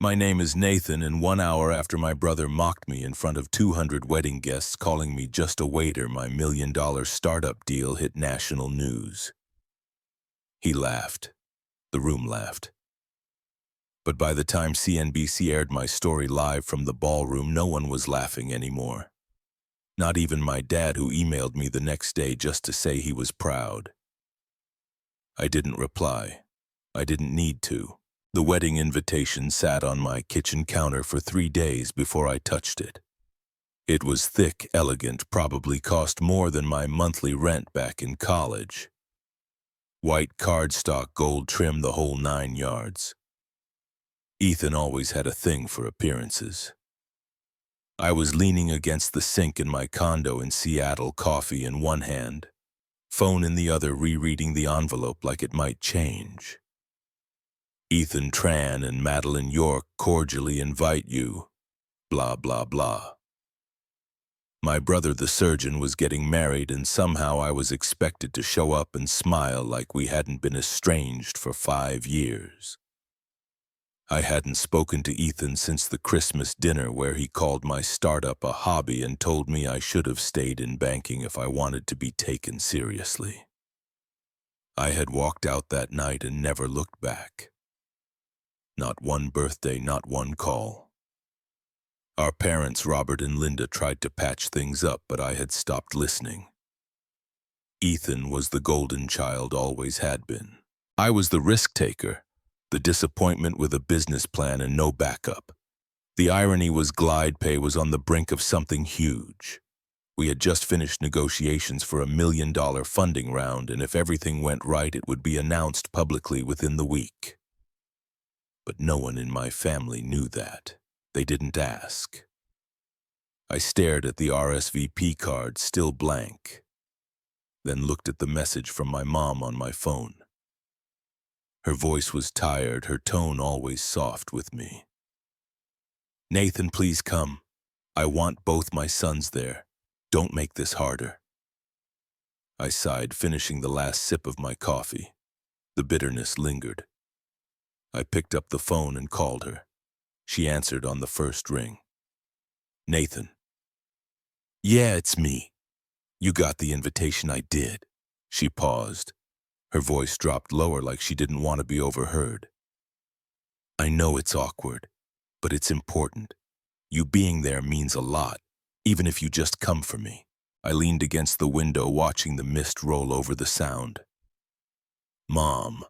My name is Nathan, and 1 hour after my brother mocked me in front of 200 wedding guests calling me just a waiter, my $1 million startup deal hit national news. He laughed. The room laughed. But by the time CNBC aired my story live from the ballroom, no one was laughing anymore. Not even my dad, who emailed me the next day just to say he was proud. I didn't reply. I didn't need to. The wedding invitation sat on my kitchen counter for 3 days before I touched it. It was thick, elegant, probably cost more than my monthly rent back in college. White cardstock, gold trim, the whole 9 yards. Ethan always had a thing for appearances. I was leaning against the sink in my condo in Seattle, coffee in one hand, phone in the other, rereading the envelope like it might change. Ethan Tran and Madeline York cordially invite you, blah, blah, blah. My brother, the surgeon, was getting married, and somehow I was expected to show up and smile like we hadn't been estranged for 5 years. I hadn't spoken to Ethan since the Christmas dinner where he called my startup a hobby and told me I should have stayed in banking if I wanted to be taken seriously. I had walked out that night and never looked back. Not one birthday, not one call. Our parents, Robert and Linda, tried to patch things up, but I had stopped listening. Ethan was the golden child, always had been. I was the risk taker, the disappointment with a business plan and no backup. The irony was GlidePay was on the brink of something huge. We had just finished negotiations for $1 million funding round, and if everything went right, it would be announced publicly within the week. But no one in my family knew that. They didn't ask. I stared at the RSVP card, still blank, then looked at the message from my mom on my phone. Her voice was tired, her tone always soft with me. "Nathan, please come. I want both my sons there. Don't make this harder." I sighed, finishing the last sip of my coffee. The bitterness lingered. I picked up the phone and called her. She answered on the first ring. "Nathan." "Yeah, it's me. You got the invitation?" "I did." She paused. Her voice dropped lower, like she didn't want to be overheard. "I know it's awkward, but it's important. You being there means a lot, even if you just come for me." I leaned against the window, watching the mist roll over the Sound. "Mom,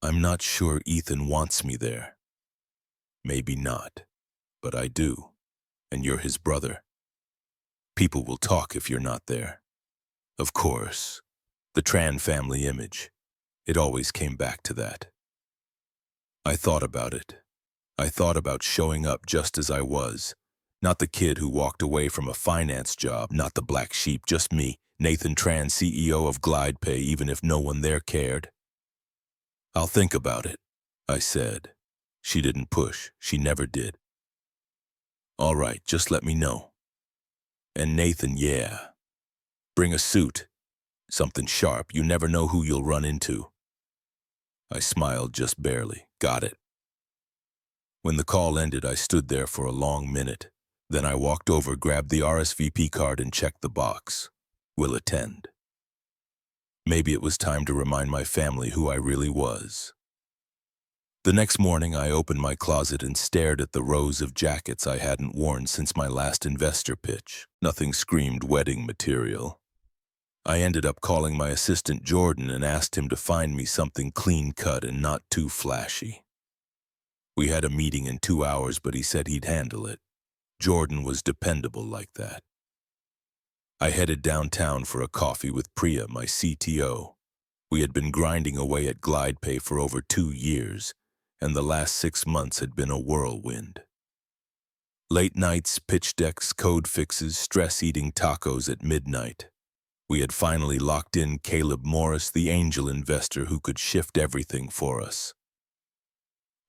I'm not sure Ethan wants me there." "Maybe not, but I do, and you're his brother. People will talk if you're not there." Of course, the Tran family image. It always came back to that. I thought about it. I thought about showing up just as I was. Not the kid who walked away from a finance job, not the black sheep, just me, Nathan Tran, CEO of GlidePay, even if no one there cared. "I'll think about it," I said. She didn't push. She never did. "All right, just let me know." And Nathan, yeah. Bring a suit. Something sharp. You never know who you'll run into. I smiled just barely. Got it. When the call ended, I stood there for a long minute. Then I walked over, grabbed the RSVP card, and checked the box. Will attend. Maybe it was time to remind my family who I really was. The next morning, I opened my closet and stared at the rows of jackets I hadn't worn since my last investor pitch. Nothing screamed wedding material. I ended up calling my assistant Jordan and asked him to find me something clean-cut and not too flashy. We had a meeting in 2 hours, but he said he'd handle it. Jordan was dependable like that. I headed downtown for a coffee with Priya, my CTO. We had been grinding away at GlidePay for over 2 years, and the last 6 months had been a whirlwind. Late nights, pitch decks, code fixes, stress-eating tacos at midnight. We had finally locked in Caleb Morris, the angel investor who could shift everything for us.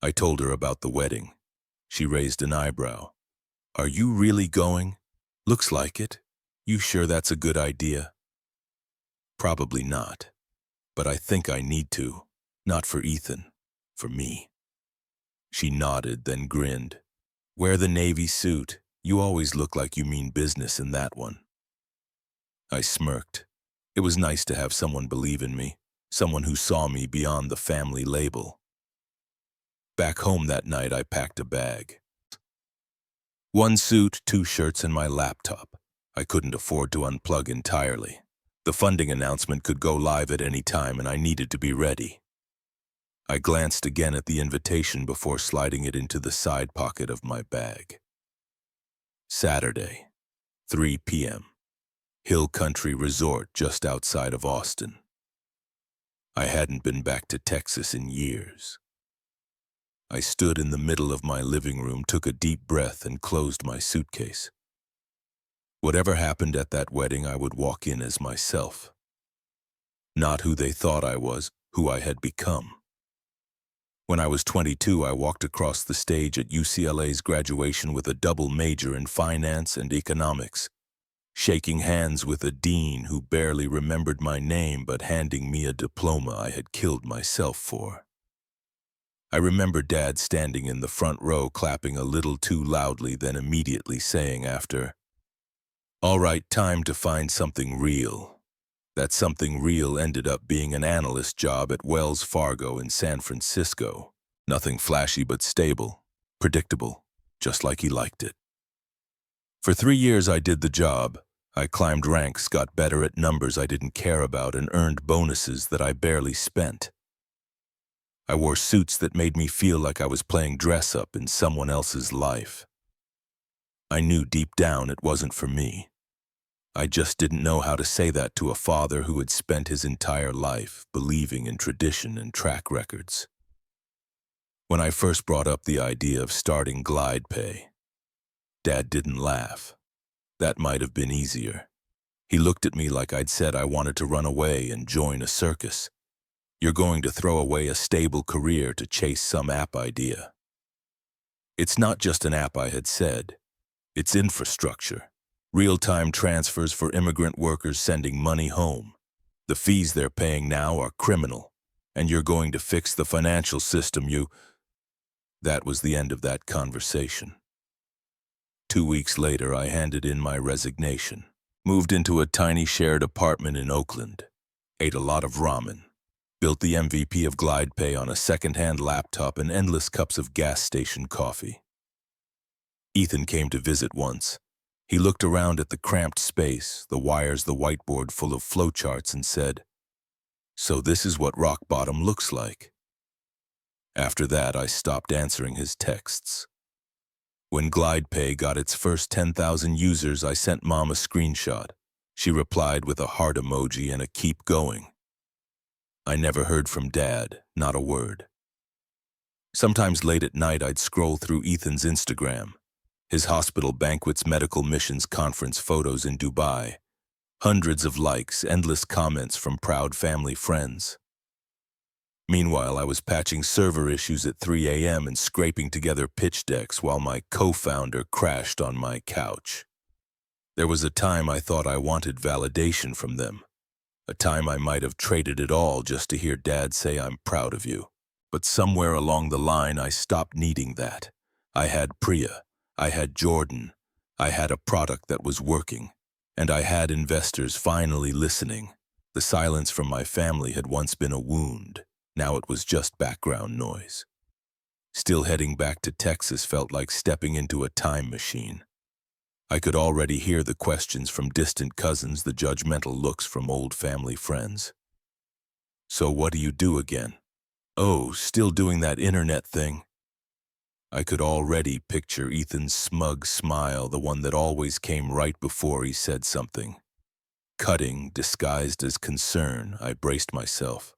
I told her about the wedding. She raised an eyebrow. "Are you really going?" "Looks like it. You sure that's a good idea?" "Probably not. But I think I need to. Not for Ethan. For me." She nodded, then grinned. Wear the navy suit. You always look like you mean business in that one. I smirked. It was nice to have someone believe in me, someone who saw me beyond the family label. Back home that night, I packed a bag. One suit, 2 shirts, and my laptop. I couldn't afford to unplug entirely. The funding announcement could go live at any time, and I needed to be ready. I glanced again at the invitation before sliding it into the side pocket of my bag. Saturday, 3 p.m. Hill Country Resort just outside of Austin. I hadn't been back to Texas in years. I stood in the middle of my living room, took a deep breath, and closed my suitcase. Whatever happened at that wedding, I would walk in as myself. Not who they thought I was, who I had become. When I was 22, I walked across the stage at UCLA's graduation with a double major in finance and economics, shaking hands with a dean who barely remembered my name but handing me a diploma I had killed myself for. I remember Dad standing in the front row, clapping a little too loudly, then immediately saying after, "All right, time to find something real." That something real ended up being an analyst job at Wells Fargo in San Francisco. Nothing flashy but stable, predictable, just like he liked it. For 3 years I did the job. I climbed ranks, got better at numbers I didn't care about, and earned bonuses that I barely spent. I wore suits that made me feel like I was playing dress-up in someone else's life. I knew deep down it wasn't for me. I just didn't know how to say that to a father who had spent his entire life believing in tradition and track records. When I first brought up the idea of starting GlidePay, Dad didn't laugh. That might have been easier. He looked at me like I'd said I wanted to run away and join a circus. You're going to throw away a stable career to chase some app idea. It's not just an app, I had said. It's infrastructure. Real-time transfers for immigrant workers sending money home. The fees they're paying now are criminal, and you're going to fix the financial system. That was the end of that conversation. 2 weeks later, I handed in my resignation, moved into a tiny shared apartment in Oakland, ate a lot of ramen, built the MVP of GlidePay on a second-hand laptop and endless cups of gas station coffee. Ethan came to visit once. He looked around at the cramped space, the wires, the whiteboard full of flowcharts, and said, "So this is what rock bottom looks like." After that, I stopped answering his texts. When GlidePay got its first 10,000 users, I sent Mom a screenshot. She replied with a heart emoji and a keep going. I never heard from Dad, not a word. Sometimes late at night, I'd scroll through Ethan's Instagram, his hospital banquets, medical missions, conference photos in Dubai. Hundreds of likes, endless comments from proud family friends. Meanwhile, I was patching server issues at 3 a.m. and scraping together pitch decks while my co-founder crashed on my couch. There was a time I thought I wanted validation from them. A time I might have traded it all just to hear Dad say, "I'm proud of you." But somewhere along the line, I stopped needing that. I had Priya. I had Jordan. I had a product that was working. And I had investors finally listening. The silence from my family had once been a wound. Now it was just background noise. Still heading back to Texas felt like stepping into a time machine. I could already hear the questions from distant cousins, the judgmental looks from old family friends. "So what do you do again?" "Oh, still doing that internet thing." I could already picture Ethan's smug smile, the one that always came right before he said something. Cutting, disguised as concern, I braced myself.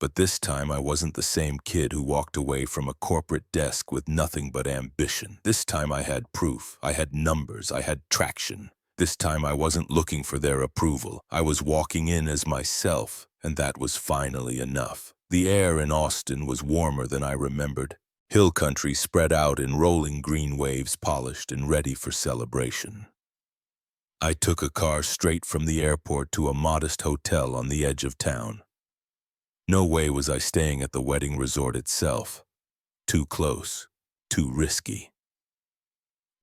But this time I wasn't the same kid who walked away from a corporate desk with nothing but ambition. This time I had proof, I had numbers, I had traction. This time I wasn't looking for their approval. I was walking in as myself, and that was finally enough. The air in Austin was warmer than I remembered. Hill country spread out in rolling green waves, polished and ready for celebration. I took a car straight from the airport to a modest hotel on the edge of town. No way was I staying at the wedding resort itself. Too close, too risky.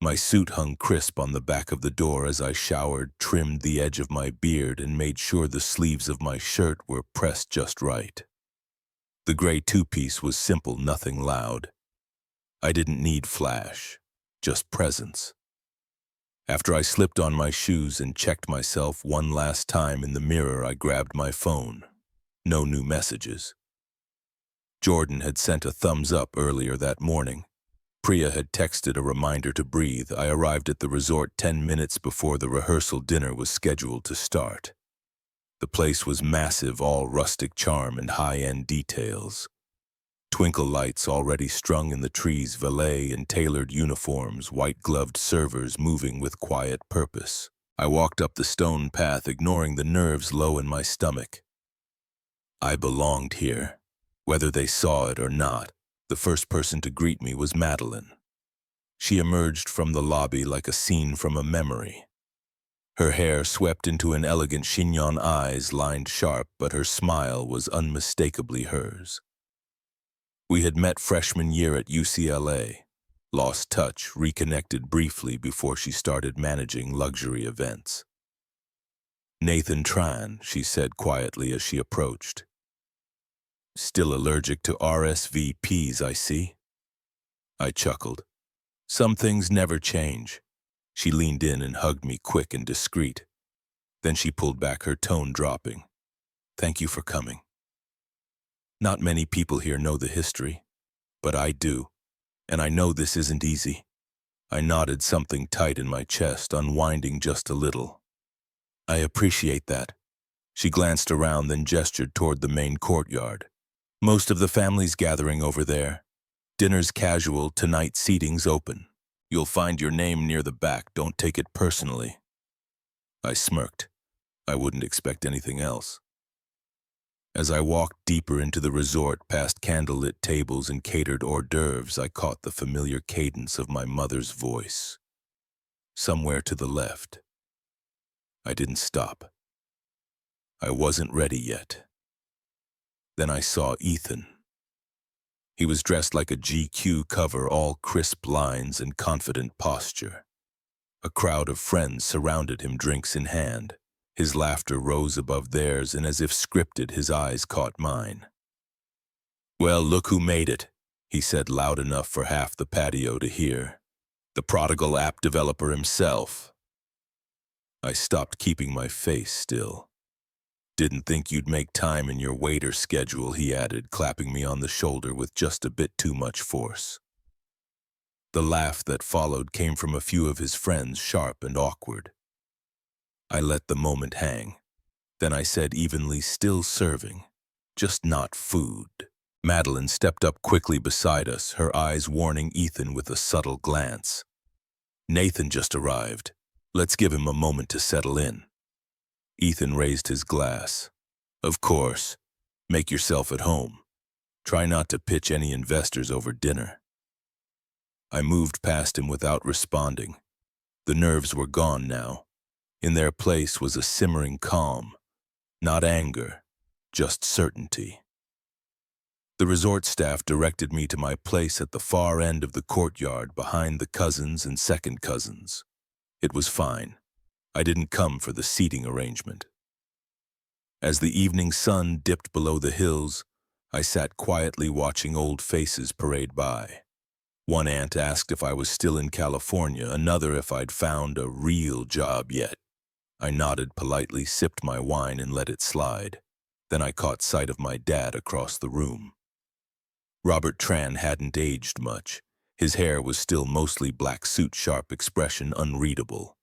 My suit hung crisp on the back of the door as I showered, trimmed the edge of my beard, and made sure the sleeves of my shirt were pressed just right. The gray two-piece was simple, nothing loud. I didn't need flash, just presence. After I slipped on my shoes and checked myself one last time in the mirror, I grabbed my phone. No new messages. Jordan had sent a thumbs up earlier that morning. Priya had texted a reminder to breathe. I arrived at the resort 10 minutes before the rehearsal dinner was scheduled to start. The place was massive, all rustic charm and high-end details. Twinkle lights already strung in the trees, valet in tailored uniforms, white-gloved servers moving with quiet purpose. I walked up the stone path, ignoring the nerves low in my stomach. I belonged here. Whether they saw it or not, the first person to greet me was Madeline. She emerged from the lobby like a scene from a memory. Her hair swept into an elegant chignon, eyes lined sharp, but her smile was unmistakably hers. We had met freshman year at UCLA, lost touch, reconnected briefly before she started managing luxury events. "Nathan Tran," she said quietly as she approached. "Still allergic to RSVPs, I see." I chuckled. "Some things never change." She leaned in and hugged me, quick and discreet. Then she pulled back, her tone dropping. "Thank you for coming. Not many people here know the history, but I do, and I know this isn't easy." I nodded, something tight in my chest unwinding just a little. "I appreciate that." She glanced around, then gestured toward the main courtyard. "Most of the family's gathering over there. Dinner's casual, tonight seating's open. You'll find your name near the back, don't take it personally." I smirked. I wouldn't expect anything else. As I walked deeper into the resort, past candlelit tables and catered hors d'oeuvres, I caught the familiar cadence of my mother's voice. Somewhere to the left. I didn't stop. I wasn't ready yet. Then I saw Ethan. He was dressed like a GQ cover, all crisp lines and confident posture. A crowd of friends surrounded him, drinks in hand. His laughter rose above theirs, and as if scripted, his eyes caught mine. "Well, look who made it," he said, loud enough for half the patio to hear. "The prodigal app developer himself." I stopped, keeping my face still. "Didn't think you'd make time in your waiter schedule," he added, clapping me on the shoulder with just a bit too much force. The laugh that followed came from a few of his friends, sharp and awkward. I let the moment hang. Then I said evenly, "Still serving, just not food." Madeline stepped up quickly beside us, her eyes warning Ethan with a subtle glance. "Nathan just arrived. Let's give him a moment to settle in." Ethan raised his glass. "Of course. Make yourself at home. Try not to pitch any investors over dinner." I moved past him without responding. The nerves were gone now. In their place was a simmering calm. Not anger, just certainty. The resort staff directed me to my place at the far end of the courtyard, behind the cousins and second cousins. It was fine. I didn't come for the seating arrangement. As the evening sun dipped below the hills, I sat quietly watching old faces parade by. One aunt asked if I was still in California, another if I'd found a real job yet. I nodded politely, sipped my wine, and let it slide. Then I caught sight of my dad across the room. Robert Tran hadn't aged much. His hair was still mostly black, suit, sharp expression unreadable.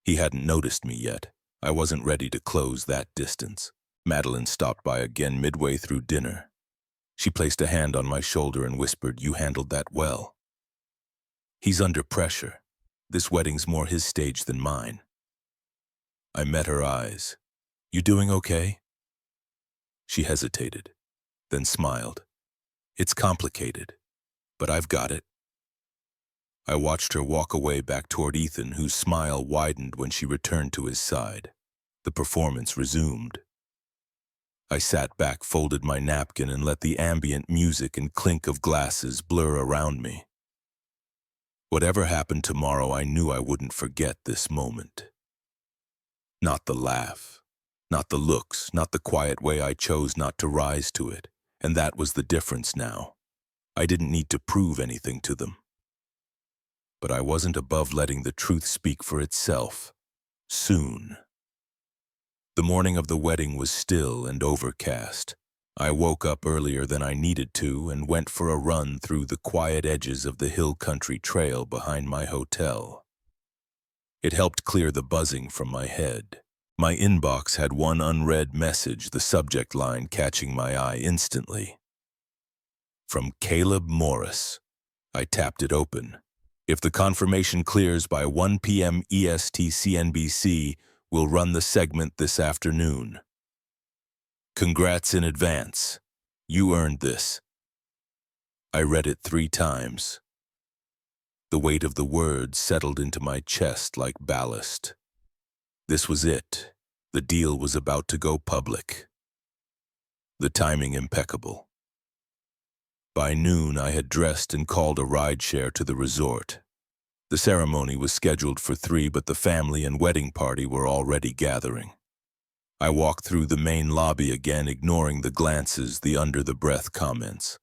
He hadn't noticed me yet. I wasn't ready to close that distance. Madeline stopped by again midway through dinner. She placed a hand on my shoulder and whispered, "You handled that well." "He's under pressure. This wedding's more his stage than mine." I met her eyes. "You doing okay?" She hesitated, then smiled. "It's complicated, but I've got it." I watched her walk away back toward Ethan, whose smile widened when she returned to his side. The performance resumed. I sat back, folded my napkin, and let the ambient music and clink of glasses blur around me. Whatever happened tomorrow, I knew I wouldn't forget this moment. Not the laugh, not the looks, not the quiet way I chose not to rise to it, and that was the difference now. I didn't need to prove anything to them. But I wasn't above letting the truth speak for itself. Soon. The morning of the wedding was still and overcast. I woke up earlier than I needed to and went for a run through the quiet edges of the hill country trail behind my hotel. It helped clear the buzzing from my head. My inbox had one unread message, the subject line catching my eye instantly. From Caleb Morris. I tapped it open. If the confirmation clears by 1 p.m. EST, CNBC will run the segment this afternoon. Congrats in advance. You earned this. I read it 3 times. The weight of the words settled into my chest like ballast. This was it. The deal was about to go public. The timing impeccable. By noon, I had dressed and called a rideshare to the resort. The ceremony was scheduled for 3, but the family and wedding party were already gathering. I walked through the main lobby again, ignoring the glances, the under-the-breath comments.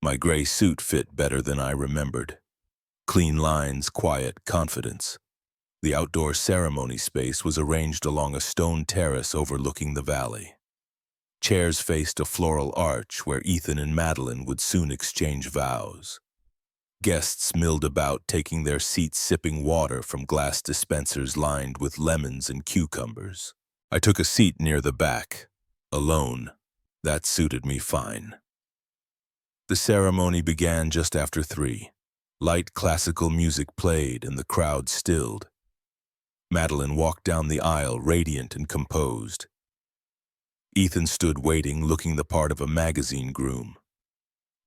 My gray suit fit better than I remembered. Clean lines, quiet confidence. The outdoor ceremony space was arranged along a stone terrace overlooking the valley. Chairs faced a floral arch where Ethan and Madeline would soon exchange vows. Guests milled about, taking their seats, sipping water from glass dispensers lined with lemons and cucumbers. I took a seat near the back, alone. That suited me fine. The ceremony began just after 3. Light classical music played and the crowd stilled. Madeline walked down the aisle, radiant and composed. Ethan stood waiting, looking the part of a magazine groom.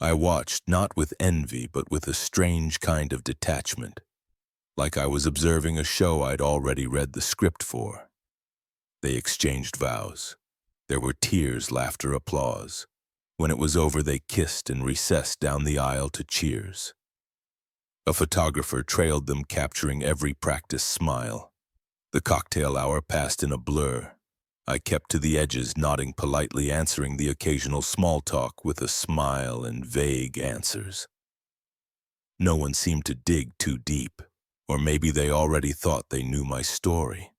I watched, not with envy, but with a strange kind of detachment, like I was observing a show I'd already read the script for. They exchanged vows. There were tears, laughter, applause. When it was over, they kissed and recessed down the aisle to cheers. A photographer trailed them, capturing every practiced smile. The cocktail hour passed in a blur. I kept to the edges, nodding politely, answering the occasional small talk with a smile and vague answers. No one seemed to dig too deep, or maybe they already thought they knew my story.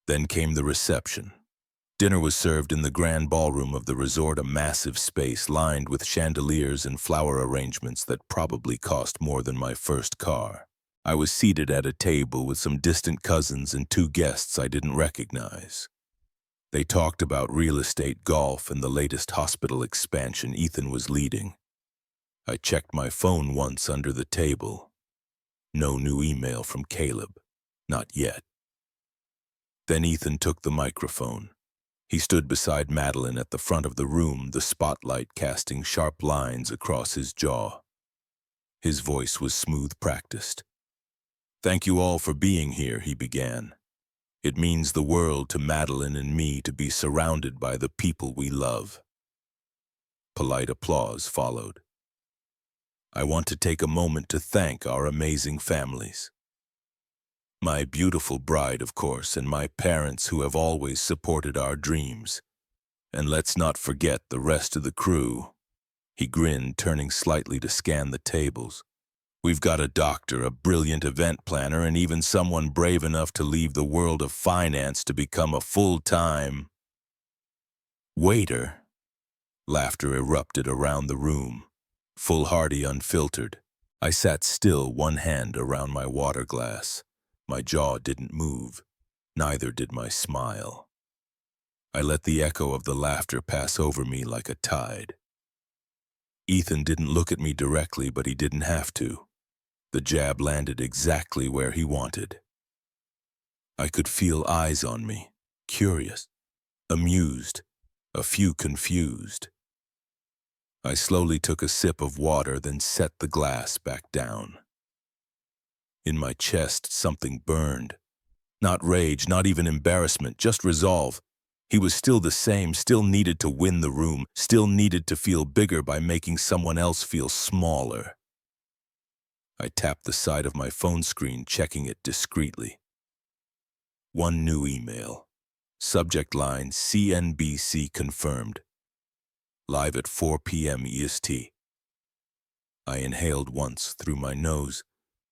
Then came the reception. Dinner was served in the grand ballroom of the resort, a massive space lined with chandeliers and flower arrangements that probably cost more than my first car. I was seated at a table with some distant cousins and 2 guests I didn't recognize. They talked about real estate, golf, and the latest hospital expansion Ethan was leading. I checked my phone once under the table. No new email from Caleb. Not yet. Then Ethan took the microphone. He stood beside Madeline at the front of the room, the spotlight casting sharp lines across his jaw. His voice was smooth, practiced. "Thank you all for being here," he began. "It means the world to Madeline and me to be surrounded by the people we love." Polite applause followed. "I want to take a moment to thank our amazing families. My beautiful bride, of course, and my parents who have always supported our dreams. And let's not forget the rest of the crew." He grinned, turning slightly to scan the tables. "We've got a doctor, a brilliant event planner, and even someone brave enough to leave the world of finance to become a full-time waiter." Laughter erupted around the room, foolhardy, unfiltered. I sat still, one hand around my water glass. My jaw didn't move, neither did my smile. I let the echo of the laughter pass over me like a tide. Ethan didn't look at me directly, but he didn't have to. The jab landed exactly where he wanted. I could feel eyes on me, curious, amused, a few confused. I slowly took a sip of water, then set the glass back down. In my chest, something burned. Not rage, not even embarrassment, just resolve. He was still the same, still needed to win the room, still needed to feel bigger by making someone else feel smaller. I tapped the side of my phone screen, checking it discreetly. One new email. Subject line, CNBC confirmed. Live at 4 p.m. EST. I inhaled once through my nose.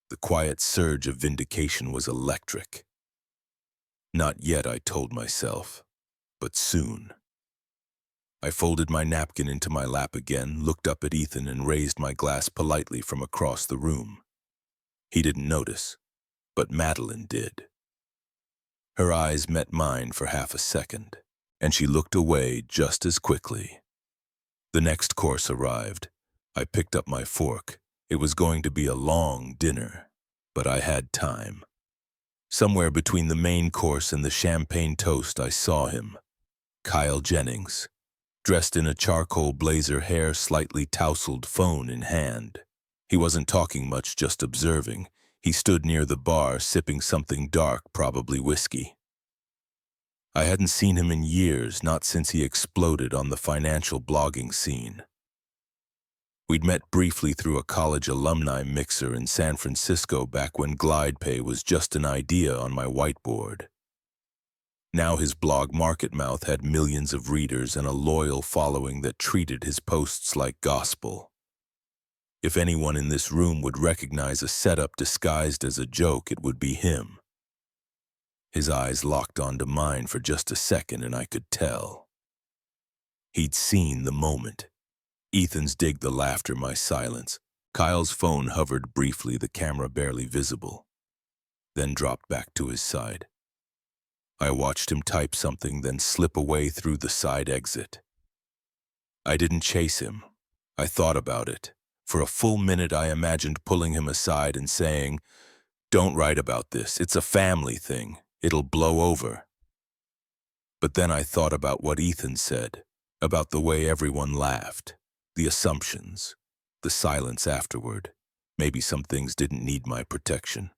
The quiet surge of vindication was electric. Not yet, I told myself, but soon. I folded my napkin into my lap again, looked up at Ethan, and raised my glass politely from across the room. He didn't notice, but Madeline did. Her eyes met mine for half a second, and she looked away just as quickly. The next course arrived. I picked up my fork. It was going to be a long dinner, but I had time. Somewhere between the main course and the champagne toast, I saw him. Kyle Jennings, dressed in a charcoal blazer, hair slightly tousled, phone in hand. He wasn't talking much, just observing. He stood near the bar, sipping something dark, probably whiskey. I hadn't seen him in years, not since he exploded on the financial blogging scene. We'd met briefly through a college alumni mixer in San Francisco back when GlidePay was just an idea on my whiteboard. Now his blog MarketMouth had millions of readers and a loyal following that treated his posts like gospel. If anyone in this room would recognize a setup disguised as a joke, it would be him. His eyes locked onto mine for just a second, and I could tell. He'd seen the moment. Ethan's digged the laughter, my silence. Kyle's phone hovered briefly, the camera barely visible, then dropped back to his side. I watched him type something, then slip away through the side exit. I didn't chase him. I thought about it. For a full minute, I imagined pulling him aside and saying, "Don't write about this. It's a family thing. It'll blow over." But then I thought about what Ethan said, about the way everyone laughed, the assumptions, the silence afterward. Maybe some things didn't need my protection.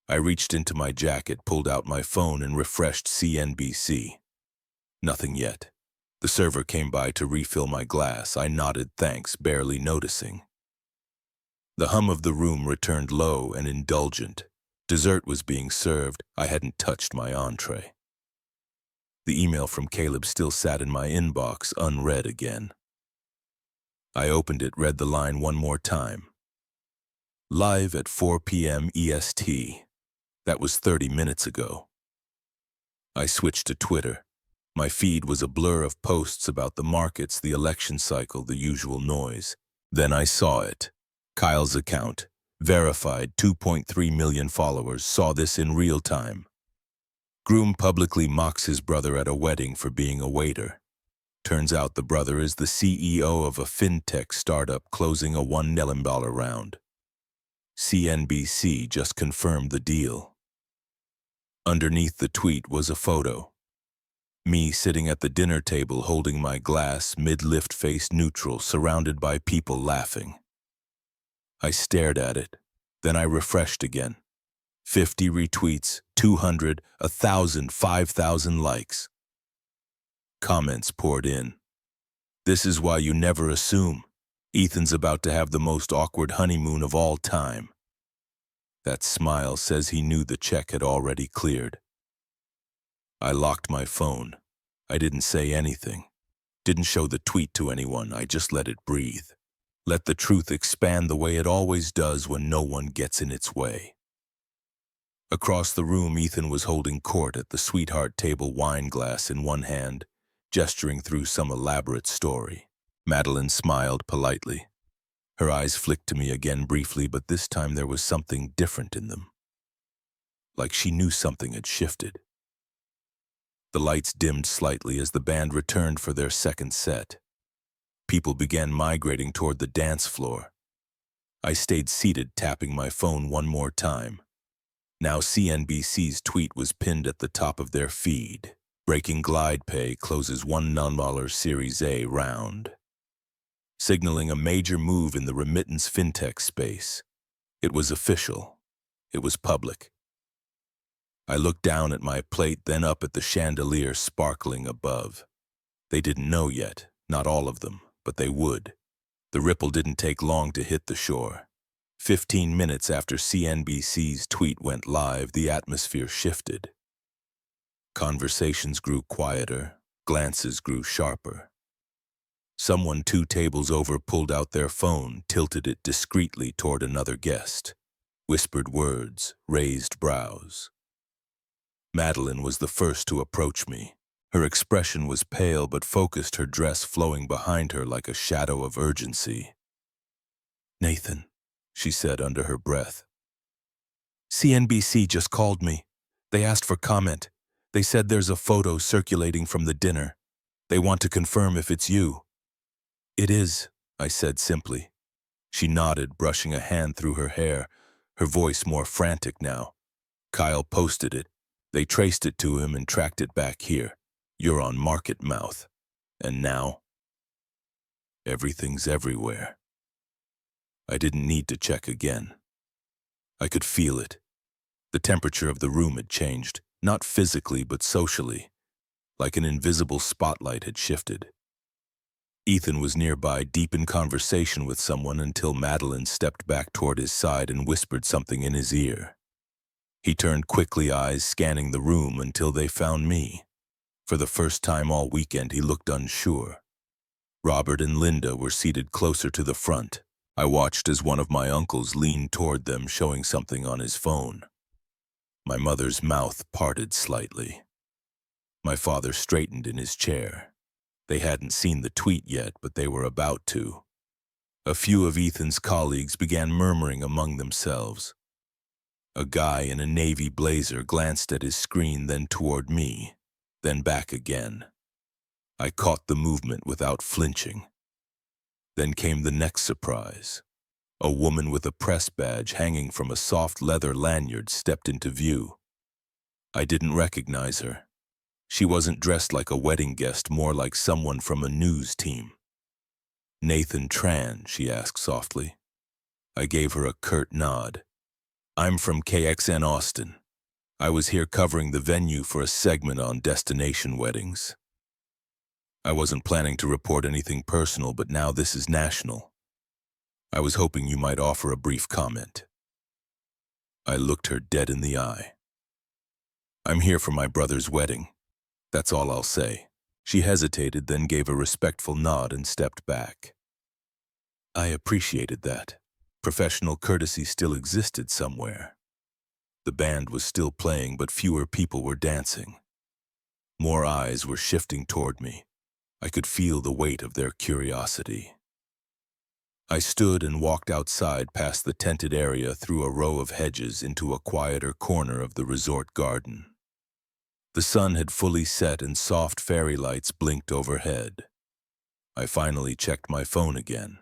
I reached into my jacket, pulled out my phone, and refreshed CNBC. Nothing yet. The server came by to refill my glass. I nodded thanks, barely noticing. The hum of the room returned, low and indulgent. Dessert was being served. I hadn't touched my entree. The email from Caleb still sat in my inbox, unread again. I opened it, read the line one more time. Live at 4 p.m. EST. That was 30 minutes ago. I switched to Twitter. My feed was a blur of posts about the markets, the election cycle, the usual noise. Then I saw it. Kyle's account, verified, 2.3 million followers, saw this in real time. Groom publicly mocks his brother at a wedding for being a waiter. Turns out the brother is the CEO of a fintech startup closing a $1 million round. CNBC just confirmed the deal. Underneath the tweet was a photo. Me sitting at the dinner table holding my glass, mid-lift, face neutral, surrounded by people laughing. I stared at it. Then I refreshed again. 50 retweets, 200, 1,000, 5,000 likes. Comments poured in. This is why you never assume. Ethan's about to have the most awkward honeymoon of all time. That smile says he knew the check had already cleared. I locked my phone. I didn't say anything. Didn't show the tweet to anyone. I just let it breathe. Let the truth expand the way it always does when no one gets in its way. Across the room, Ethan was holding court at the sweetheart table, wine glass in one hand, gesturing through some elaborate story. Madeline smiled politely. Her eyes flicked to me again briefly, but this time there was something different in them. Like she knew something had shifted. The lights dimmed slightly as the band returned for their second set. People began migrating toward the dance floor. I stayed seated, tapping my phone one more time. Now CNBC's tweet was pinned at the top of their feed. Breaking GlidePay closes $1 million Series A round, signaling a major move in the remittance fintech space. It was official. It was public. I looked down at my plate, then up at the chandelier sparkling above. They didn't know yet, not all of them, but they would. The ripple didn't take long to hit the shore. 15 minutes after CNBC's tweet went live, the atmosphere shifted. Conversations grew quieter, glances grew sharper. Someone 2 tables over pulled out their phone, tilted it discreetly toward another guest. Whispered words, raised brows. Madeline was the first to approach me. Her expression was pale but focused, her dress flowing behind her like a shadow of urgency. "Nathan," she said under her breath. "CNBC just called me. They asked for comment. They said there's a photo circulating from the dinner. They want to confirm if it's you." "It is," I said simply. She nodded, brushing a hand through her hair, her voice more frantic now. "Kyle posted it. They traced it to him and tracked it back here. You're on Market Mouth. And now?" Everything's everywhere. I didn't need to check again. I could feel it. The temperature of the room had changed, not physically but socially, like an invisible spotlight had shifted. Ethan was nearby, deep in conversation with someone, until Madeline stepped back toward his side and whispered something in his ear. He turned quickly, eyes scanning the room until they found me. For the first time all weekend, he looked unsure. Robert and Linda were seated closer to the front. I watched as one of my uncles leaned toward them, showing something on his phone. My mother's mouth parted slightly. My father straightened in his chair. They hadn't seen the tweet yet, but they were about to. A few of Ethan's colleagues began murmuring among themselves. A guy in a navy blazer glanced at his screen, then toward me, then back again. I caught the movement without flinching. Then came the next surprise. A woman with a press badge hanging from a soft leather lanyard stepped into view. I didn't recognize her. She wasn't dressed like a wedding guest, more like someone from a news team. "Nathan Tran?" she asked softly. I gave her a curt nod. "I'm from KXN Austin. I was here covering the venue for a segment on destination weddings. I wasn't planning to report anything personal, but now this is national. I was hoping you might offer a brief comment." I looked her dead in the eye. "I'm here for my brother's wedding. That's all I'll say." She hesitated, then gave a respectful nod and stepped back. I appreciated that. Professional courtesy still existed somewhere. The band was still playing, but fewer people were dancing. More eyes were shifting toward me. I could feel the weight of their curiosity. I stood and walked outside past the tented area, through a row of hedges, into a quieter corner of the resort garden. The sun had fully set and soft fairy lights blinked overhead. I finally checked my phone again.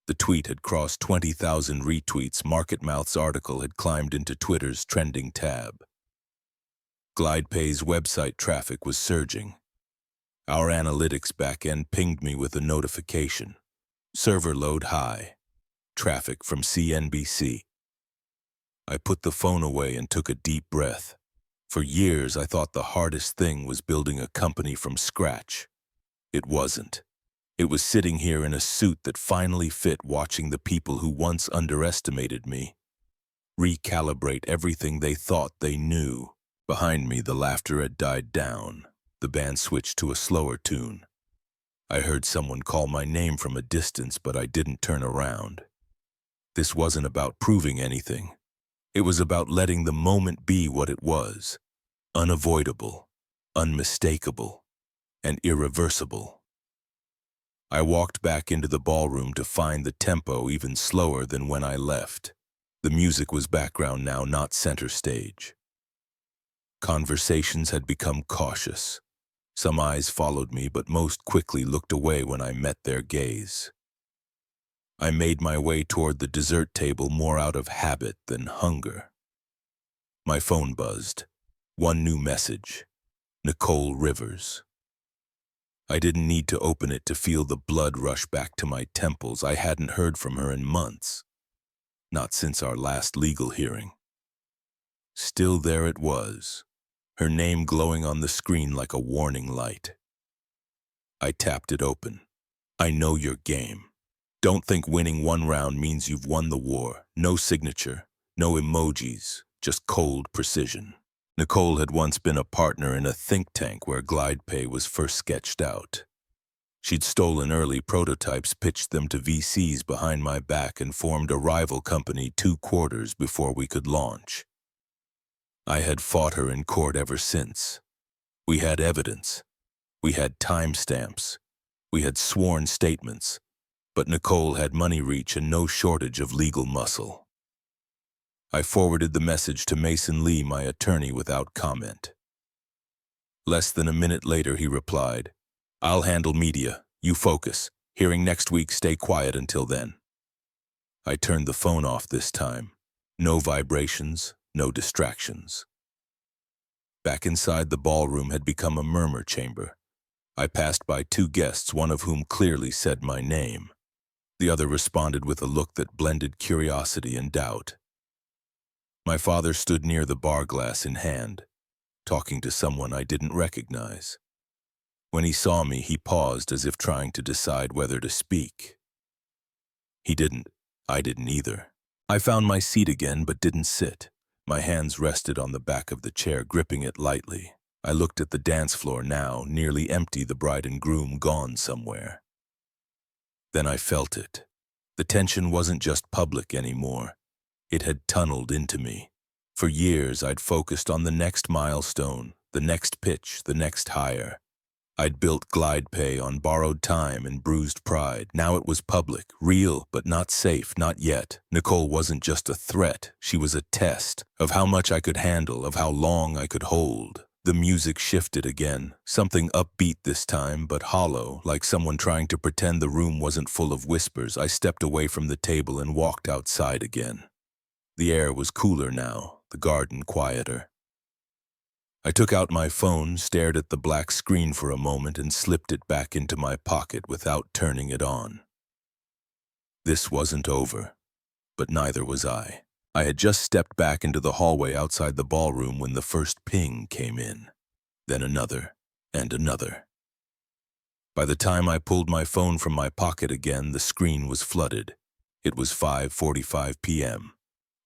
The tweet had crossed 20,000 retweets. MarketMouth's article had climbed into Twitter's trending tab. GlidePay's website traffic was surging. Our analytics backend pinged me with a notification. "Server load high. Traffic from CNBC." I put the phone away and took a deep breath. For years, I thought the hardest thing was building a company from scratch. It wasn't. It was sitting here in a suit that finally fit, watching the people who once underestimated me recalibrate everything they thought they knew. Behind me, the laughter had died down. The band switched to a slower tune. I heard someone call my name from a distance, but I didn't turn around. This wasn't about proving anything. It was about letting the moment be what it was: unavoidable, unmistakable, and irreversible. I walked back into the ballroom to find the tempo even slower than when I left. The music was background now, not center stage. Conversations had become cautious. Some eyes followed me, but most quickly looked away when I met their gaze. I made my way toward the dessert table, more out of habit than hunger. My phone buzzed. One new message: Nicole Rivers. I didn't need to open it to feel the blood rush back to my temples. I hadn't heard from her in months. Not since our last legal hearing. Still there it was, her name glowing on the screen like a warning light. I tapped it open. I know your game. Don't think winning one round means you've won the war. No signature, no emojis, just cold precision. Nicole had once been a partner in a think tank where GlidePay was first sketched out. She'd stolen early prototypes, pitched them to VCs behind my back, and formed a rival company 2 quarters before we could launch. I had fought her in court ever since. We had evidence. We had timestamps. We had sworn statements. But Nicole had money reach and no shortage of legal muscle. I forwarded the message to Mason Lee, my attorney, without comment. Less than a minute later, he replied, "I'll handle media. You focus. Hearing next week. Stay quiet until then." I turned the phone off this time. No vibrations, no distractions. Back inside, the ballroom had become a murmur chamber. I passed by 2 guests, one of whom clearly said my name. The other responded with a look that blended curiosity and doubt. My father stood near the bar, glass in hand, talking to someone I didn't recognize. When he saw me, he paused as if trying to decide whether to speak. He didn't. I didn't either. I found my seat again, but didn't sit. My hands rested on the back of the chair, gripping it lightly. I looked at the dance floor now, nearly empty, the bride and groom gone somewhere. Then I felt it. The tension wasn't just public anymore. It had tunneled into me. For years, I'd focused on the next milestone, the next pitch, the next hire. I'd built GlidePay on borrowed time and bruised pride. Now it was public, real, but not safe, not yet. Nicole wasn't just a threat. She was a test of how much I could handle, of how long I could hold. The music shifted again, something upbeat this time, but hollow, like someone trying to pretend the room wasn't full of whispers. I stepped away from the table and walked outside again. The air was cooler now, the garden quieter. I took out my phone, stared at the black screen for a moment, and slipped it back into my pocket without turning it on. This wasn't over, but neither was I. I had just stepped back into the hallway outside the ballroom when the first ping came in, then another and another. By the time I pulled my phone from my pocket again, the screen was flooded. It was 5:45 p.m.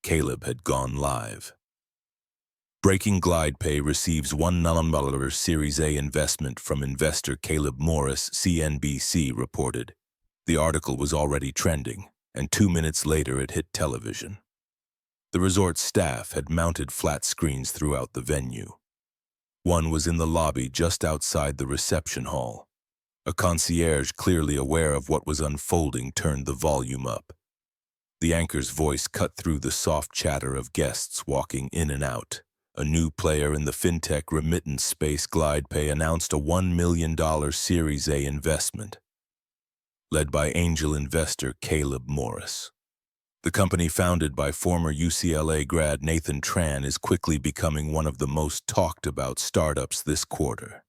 Caleb had gone live. Breaking: GlidePay receives $1 million Series A investment from investor Caleb Morris, CNBC reported. The article was already trending, and 2 minutes later it hit television. The resort staff had mounted flat screens throughout the venue. One was in the lobby just outside the reception hall. A concierge, clearly aware of what was unfolding, turned the volume up. The anchor's voice cut through the soft chatter of guests walking in and out. A new player in the fintech remittance space, GlidePay announced a $1 million Series A investment, led by angel investor Caleb Morris. The company, founded by former UCLA grad Nathan Tran, is quickly becoming one of the most talked about startups this quarter.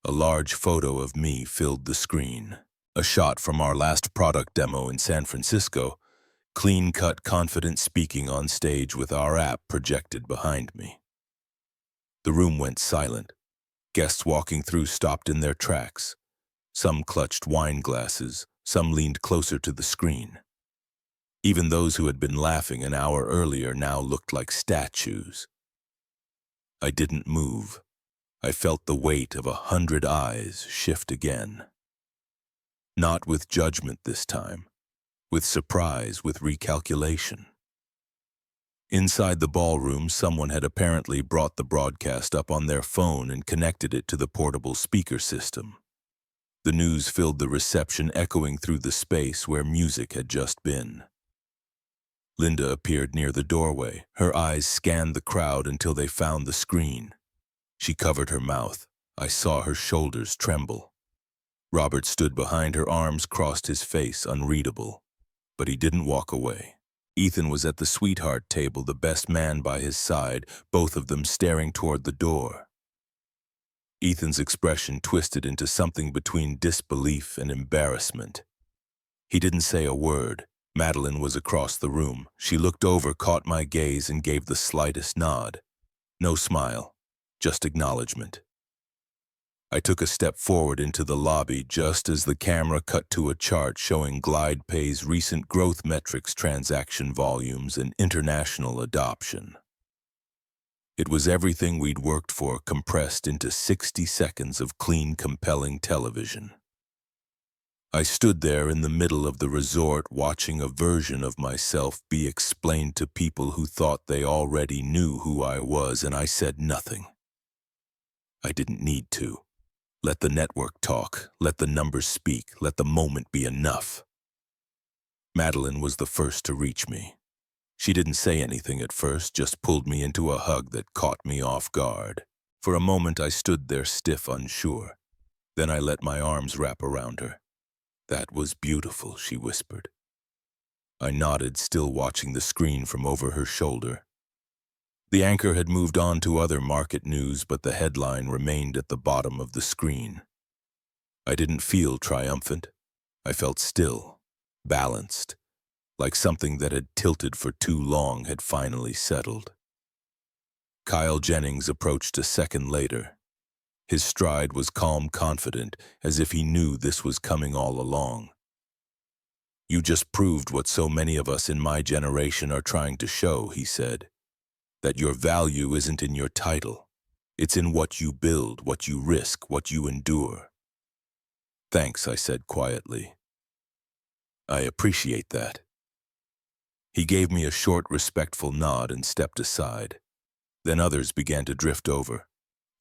A large photo of me filled the screen. A shot from our last product demo in San Francisco, clean-cut, confident speaking on stage with our app projected behind me. The room went silent. Guests walking through stopped in their tracks. Some clutched wine glasses, some leaned closer to the screen. Even those who had been laughing an hour earlier now looked like statues. I didn't move. I felt the weight of 100 eyes shift again. Not with judgment this time, with surprise, with recalculation. Inside the ballroom, someone had apparently brought the broadcast up on their phone and connected it to the portable speaker system. The news filled the reception, echoing through the space where music had just been. Linda appeared near the doorway. Her eyes scanned the crowd until they found the screen. She covered her mouth. I saw her shoulders tremble. Robert stood behind her, arms crossed, his face unreadable. But he didn't walk away. Ethan was at the sweetheart table, the best man by his side, both of them staring toward the door. Ethan's expression twisted into something between disbelief and embarrassment. He didn't say a word, Madeline was across the room. She looked over, caught my gaze, and gave the slightest nod. No smile, just acknowledgement. I took a step forward into the lobby just as the camera cut to a chart showing GlidePay's recent growth metrics, transaction volumes, and international adoption. It was everything we'd worked for compressed into 60 seconds of clean, compelling television. I stood there in the middle of the resort watching a version of myself be explained to people who thought they already knew who I was, and I said nothing. I didn't need to. Let the network talk, let the numbers speak, let the moment be enough. Madeline was the first to reach me. She didn't say anything at first, just pulled me into a hug that caught me off guard. For a moment I stood there stiff, unsure. Then I let my arms wrap around her. "That was beautiful," she whispered. I nodded, still watching the screen from over her shoulder. The anchor had moved on to other market news, but the headline remained at the bottom of the screen. I didn't feel triumphant. I felt still, balanced, like something that had tilted for too long had finally settled. Kyle Jennings approached a second later. His stride was calm, confident, as if he knew this was coming all along. "You just proved what so many of us in my generation are trying to show," he said. "That your value isn't in your title. It's in what you build, what you risk, what you endure." "Thanks," I said quietly. "I appreciate that." He gave me a short, respectful nod and stepped aside. Then others began to drift over.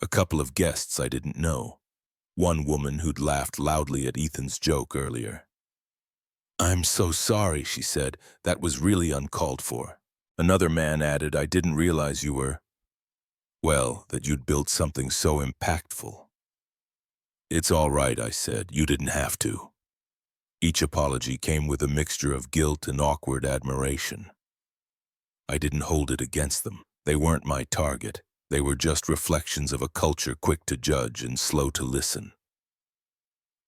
A couple of guests I didn't know. One woman who'd laughed loudly at Ethan's joke earlier. "I'm so sorry," she said. "That was really uncalled for." Another man added, "I didn't realize you were, well, that you'd built something so impactful." "It's all right," I said. "You didn't have to." Each apology came with a mixture of guilt and awkward admiration. I didn't hold it against them. They weren't my target. They were just reflections of a culture quick to judge and slow to listen.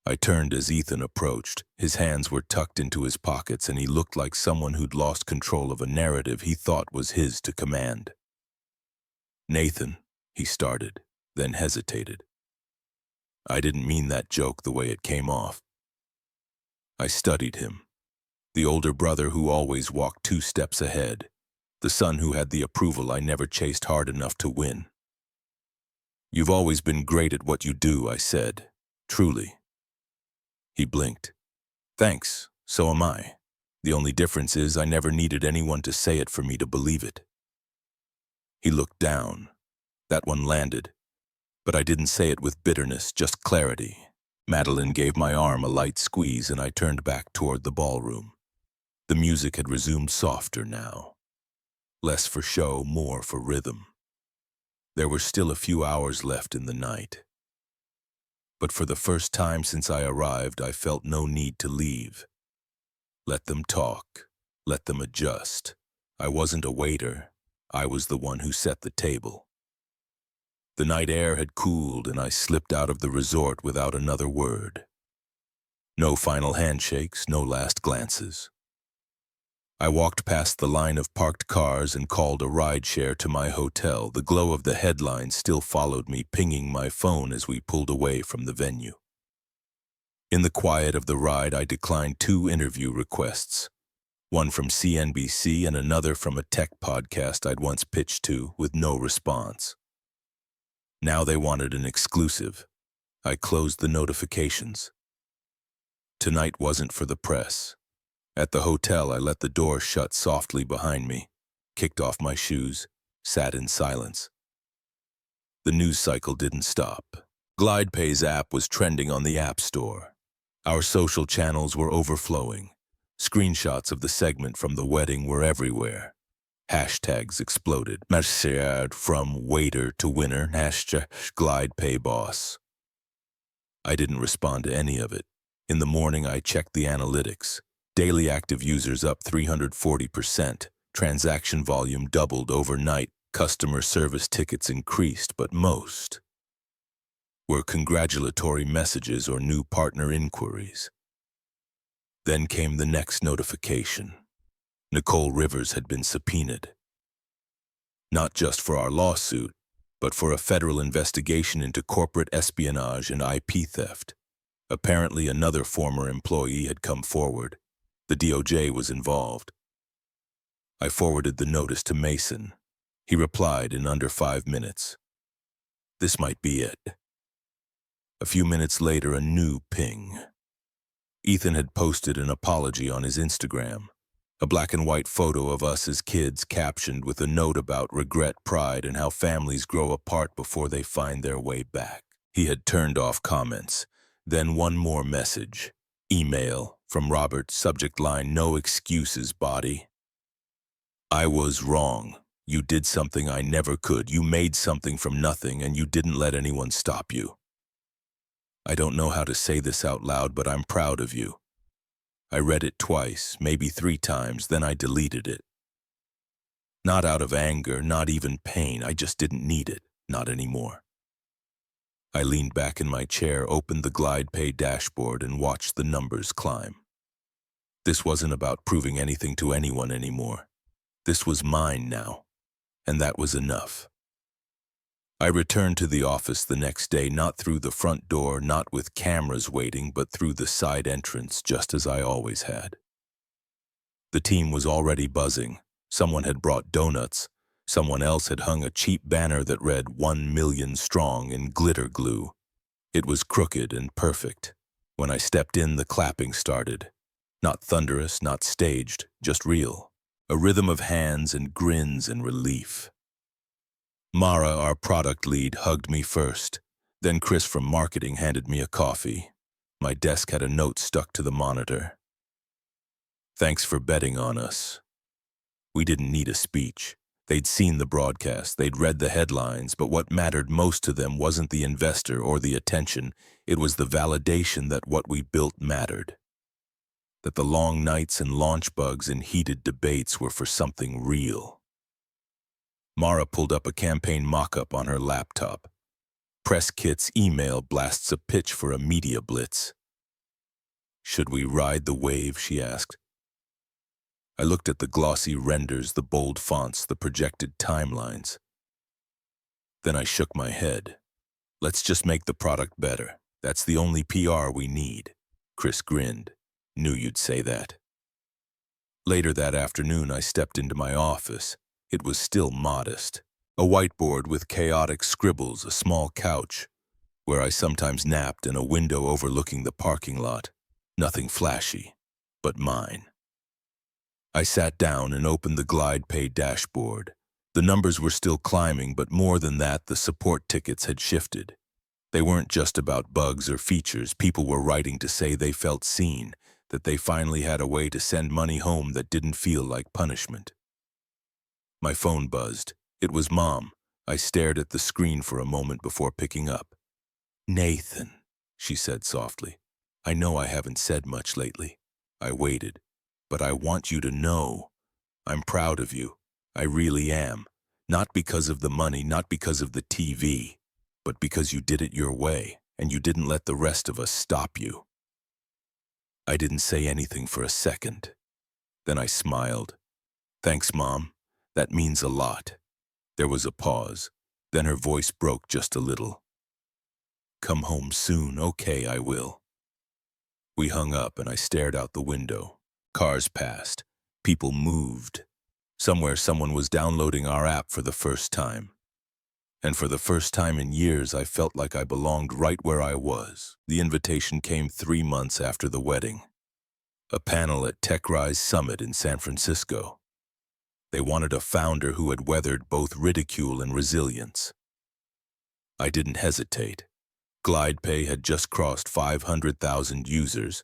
I turned as Ethan approached. His hands were tucked into his pockets, and he looked like someone who'd lost control of a narrative he thought was his to command. "Nathan," he started, then hesitated. I didn't mean that joke the way it came off. I studied him. The older brother who always walked 2 steps ahead. The son who had the approval I never chased hard enough to win. "You've always been great at what you do," I said. "Truly." He blinked. "Thanks, so am I. The only difference is I never needed anyone to say it for me to believe it." He looked down. That one landed. But I didn't say it with bitterness, just clarity. Madeline gave my arm a light squeeze, and I turned back toward the ballroom. The music had resumed softer now. Less for show, more for rhythm. There were still a few hours left in the night. But for the first time since I arrived, I felt no need to leave. Let them talk. Let them adjust. I wasn't a waiter. I was the one who set the table. The night air had cooled, and I slipped out of the resort without another word. No final handshakes, no last glances. I walked past the line of parked cars and called a rideshare to my hotel. The glow of the headlines still followed me, pinging my phone as we pulled away from the venue. In the quiet of the ride, I declined 2 interview requests, one from CNBC and another from a tech podcast I'd once pitched to, with no response. Now they wanted an exclusive. I closed the notifications. Tonight wasn't for the press. At the hotel, I let the door shut softly behind me, kicked off my shoes, sat in silence. The news cycle didn't stop. GlidePay's app was trending on the App Store. Our social channels were overflowing. Screenshots of the segment from the wedding were everywhere. Hashtags exploded. Mercier from waiter to winner, hashtag GlidePay boss. I didn't respond to any of it. In the morning, I checked the analytics. Daily active users up 340%. Transaction volume doubled overnight. Customer service tickets increased, but most were congratulatory messages or new partner inquiries. Then came the next notification. Nicole Rivers had been subpoenaed. Not just for our lawsuit, but for a federal investigation into corporate espionage and IP theft. Apparently another former employee had come forward. The DOJ was involved. I forwarded the notice to Mason. He replied in under 5 minutes. This might be it. A few minutes later, a new ping. Ethan had posted an apology on his Instagram. A black and white photo of us as kids captioned with a note about regret, pride, and how families grow apart before they find their way back. He had turned off comments. Then one more message. Email from Robert, subject line, "No excuses, body." I was wrong. You did something I never could. You made something from nothing, and you didn't let anyone stop you. I don't know how to say this out loud, but I'm proud of you. I read it twice, maybe 3 times, then I deleted it. Not out of anger, not even pain. I just didn't need it. Not anymore. I leaned back in my chair, opened the GlidePay dashboard, and watched the numbers climb. This wasn't about proving anything to anyone anymore. This was mine now, and that was enough. I returned to the office the next day, not through the front door, not with cameras waiting, but through the side entrance, just as I always had. The team was already buzzing. Someone had brought donuts. Someone else had hung a cheap banner that read 1 million strong in glitter glue. It was crooked and perfect. When I stepped in, the clapping started. Not thunderous, not staged, just real. A rhythm of hands and grins and relief. Mara, our product lead, hugged me first. Then Chris from marketing handed me a coffee. My desk had a note stuck to the monitor. Thanks for betting on us. We didn't need a speech. They'd seen the broadcast, they'd read the headlines, but what mattered most to them wasn't the investor or the attention. It was the validation that what we built mattered. That the long nights and launch bugs and heated debates were for something real. Mara pulled up a campaign mock-up on her laptop. Press Kit's email blasts a pitch for a media blitz. Should we ride the wave, she asked. I looked at the glossy renders, the bold fonts, the projected timelines. Then I shook my head. Let's just make the product better. That's the only PR we need. Chris grinned. Knew you'd say that. Later that afternoon, I stepped into my office. It was still modest. A whiteboard with chaotic scribbles, a small couch, where I sometimes napped, and a window overlooking the parking lot. Nothing flashy, but mine. I sat down and opened the GlidePay dashboard. The numbers were still climbing, but more than that, the support tickets had shifted. They weren't just about bugs or features. People were writing to say they felt seen, that they finally had a way to send money home that didn't feel like punishment. My phone buzzed. It was Mom. I stared at the screen for a moment before picking up. Nathan, she said softly. I know I haven't said much lately. I waited. But I want you to know, I'm proud of you. I really am. Not because of the money, not because of the TV, but because you did it your way, and you didn't let the rest of us stop you. I didn't say anything for a second. Then I smiled. Thanks, Mom. That means a lot. There was a pause. Then her voice broke just a little. Come home soon. Okay, I will. We hung up and I stared out the window. Cars passed. People moved. Somewhere someone was downloading our app for the first time. And for the first time in years, I felt like I belonged right where I was. The invitation came 3 months after the wedding. A panel at TechRise Summit in San Francisco. They wanted a founder who had weathered both ridicule and resilience. I didn't hesitate. GlidePay had just crossed 500,000 users.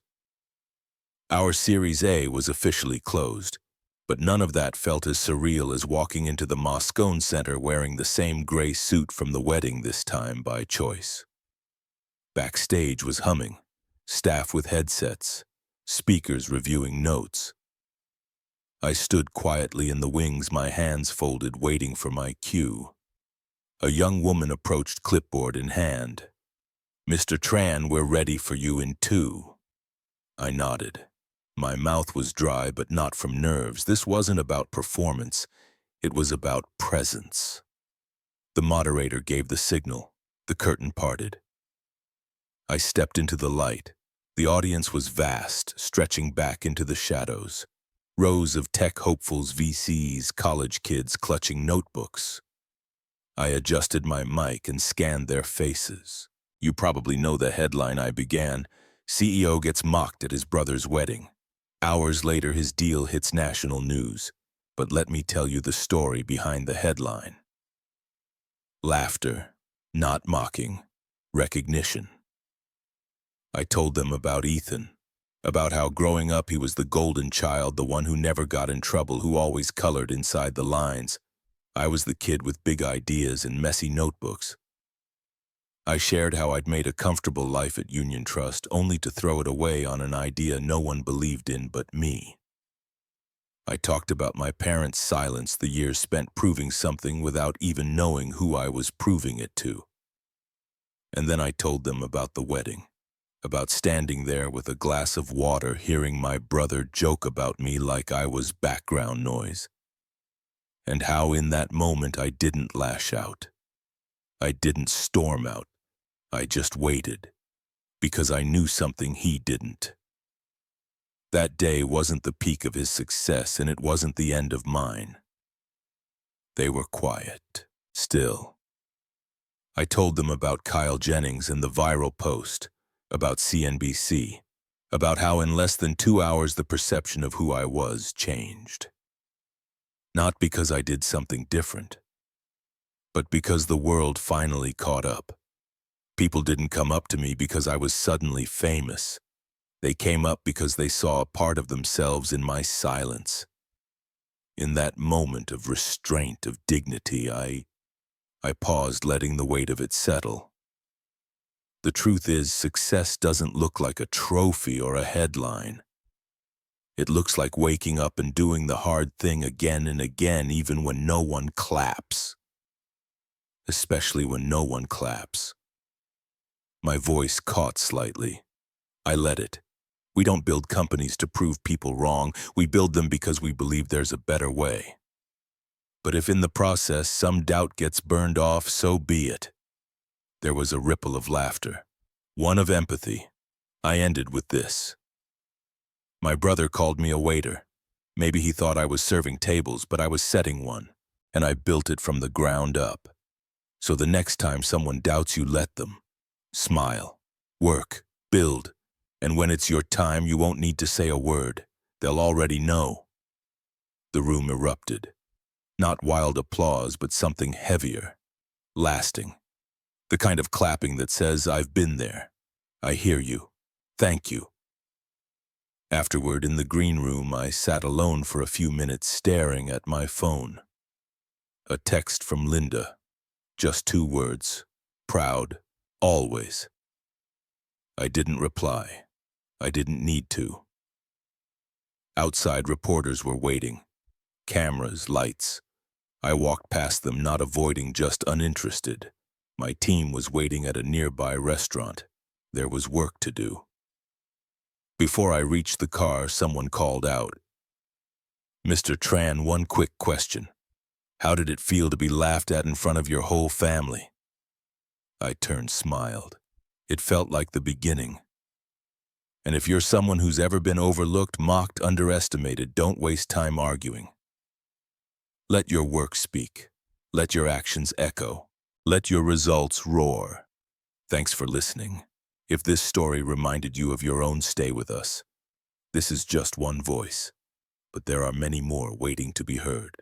Our Series A was officially closed, but none of that felt as surreal as walking into the Moscone Center wearing the same gray suit from the wedding, this time by choice. Backstage was humming, staff with headsets, speakers reviewing notes. I stood quietly in the wings, my hands folded, waiting for my cue. A young woman approached, clipboard in hand. Mr. Tran, we're ready for you in 2. I nodded. My mouth was dry, but not from nerves. This wasn't about performance. It was about presence. The moderator gave the signal. The curtain parted. I stepped into the light. The audience was vast, stretching back into the shadows. Rows of tech hopefuls, VCs, college kids clutching notebooks. I adjusted my mic and scanned their faces. You probably know the headline I began. CEO gets mocked at his brother's wedding. Hours later, his deal hits national news. But let me tell you the story behind the headline. Laughter, not mocking, recognition. I told them about Ethan, about how growing up he was the golden child, the one who never got in trouble, who always colored inside the lines. I was the kid with big ideas and messy notebooks. I shared how I'd made a comfortable life at Union Trust only to throw it away on an idea no one believed in but me. I talked about my parents' silence, the years spent proving something without even knowing who I was proving it to. And then I told them about the wedding, about standing there with a glass of water, hearing my brother joke about me like I was background noise. And how in that moment I didn't lash out. I didn't storm out. I just waited, because I knew something he didn't. That day wasn't the peak of his success, and it wasn't the end of mine. They were quiet, still. I told them about Kyle Jennings and the viral post, about CNBC, about how in less than 2 hours the perception of who I was changed. Not because I did something different, but because the world finally caught up. People didn't come up to me because I was suddenly famous. They came up because they saw a part of themselves in my silence. In that moment of restraint, of dignity, I paused, letting the weight of it settle. The truth is, success doesn't look like a trophy or a headline. It looks like waking up and doing the hard thing again and again, even when no one claps. Especially when no one claps. My voice caught slightly. I let it. We don't build companies to prove people wrong. We build them because we believe there's a better way. But if in the process some doubt gets burned off, so be it. There was a ripple of laughter, one of empathy. I ended with this. My brother called me a waiter. Maybe he thought I was serving tables, but I was setting one, and I built it from the ground up. So the next time someone doubts you, let them. Smile, work, build, and when it's your time, you won't need to say a word. They'll already know. The room erupted. Not wild applause, but something heavier, lasting. The kind of clapping that says, I've been there. I hear you. Thank you. Afterward, in the green room, I sat alone for a few minutes staring at my phone. A text from Linda. Just 2 words. Proud. Always. I didn't reply. I didn't need to. Outside, reporters were waiting. Cameras, lights. I walked past them, not avoiding, just uninterested. My team was waiting at a nearby restaurant. There was work to do. Before I reached the car, someone called out. Mr. Tran, one quick question. How did it feel to be laughed at in front of your whole family? I turned, smiled. It felt like the beginning. And if you're someone who's ever been overlooked, mocked, underestimated, don't waste time arguing. Let your work speak. Let your actions echo. Let your results roar. Thanks for listening. If this story reminded you of your own, stay with us. This is just one voice, but there are many more waiting to be heard.